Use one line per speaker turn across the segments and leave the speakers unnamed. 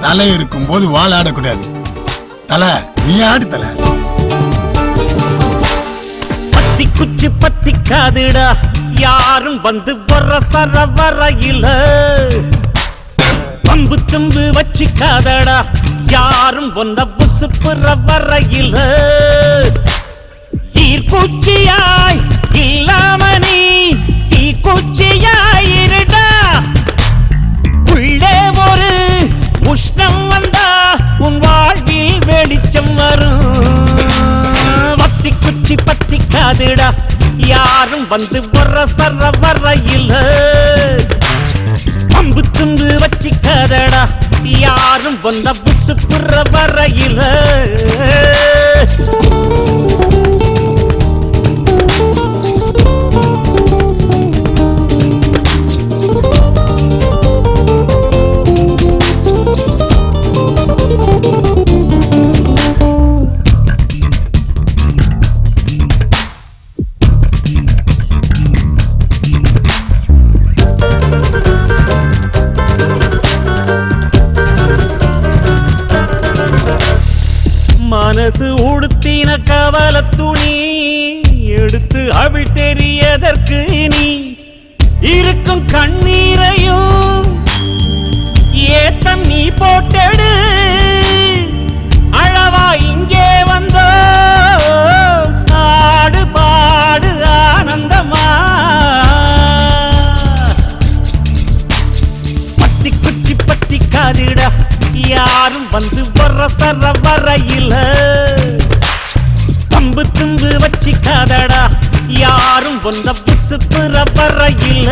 தலை இருக்கும் போது வாழ ஆடக்கூடாது. தலை நீ ஆடு தலை.
பத்தி குச்சி பத்திக்காதுடா யாரும் வந்து வர சர வரையில. பம்பு தும்பு வச்சிக்காதடா யாரும் ஒன்ன புசுப்புற வரையில. ஈர்ப்பூச்சியாய் இல்லாம நீ தீக்குச்சியாயிருடா. உள்ளே ஒரு உஷ்ணம் வந்தா உன் வாழ்வில் வெளிச்சம் வரும். வத்தி குச்சி பத்திக்காதுடா யாரும் வந்து வர சர வரையில. பம்பு தும்பு வச்சிக்காதடா யாரும் வந்த புசு புற வரையில. மனசு உடுத்தின கவல துணி எடுத்து அவிழ் தெரியதற்கு நீ இருக்கும் கண்ணீரையும் ஏத்தம் நீ போட்டெடு. அழவா இங்கே வந்தோ ஆடு பாடு ஆனந்தமா. பத்தி குச்சி பத்திக்காதுடா யாரும் வந்து வர சர வரையில. பம்பு தும்பு வச்சிக்காதடா யாரும் வந்த புசு புற வரையில.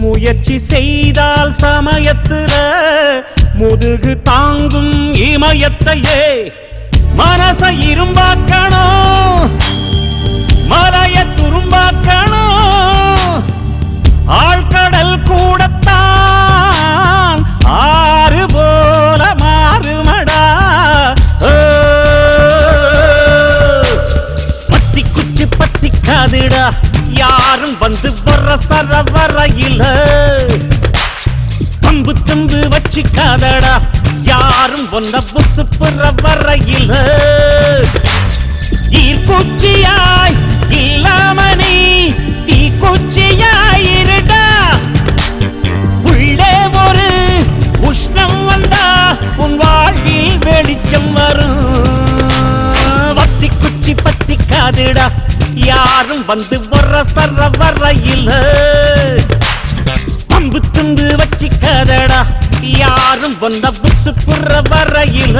முயற்சி செய்தால் சமயத்துல முதுகு தாங்கும் இமயத்தையே. மனச இரும்பாக்கணும் மலைய துரும்பாக்கணும். ஆழ்கடல் கூடத்தான் ஆறு போல மாறுமடா. பத்தி குச்சி பத்திக்காதுடா யாரும் வந்து வர சர வரையில. பம்பு தும்பு வச்சிக்காதடா யாரும் ஒன்ன புசு புற வரையில. ஈர்ப்பூச்சியாய் இல்லாம நீ தீக்குச்சியாயிருடா. உள்ளே ஒரு உஷ்ணம் வந்தா உன் வாழ்வில் வெளிச்சம் வரும். வத்தி குச்சி பத்திக்காதுடா யாரும் வந்து வர சர வரையில. பம்பு தும்பு வச்சிக்காதடா யாரும் வந்த புசு புற வரையில.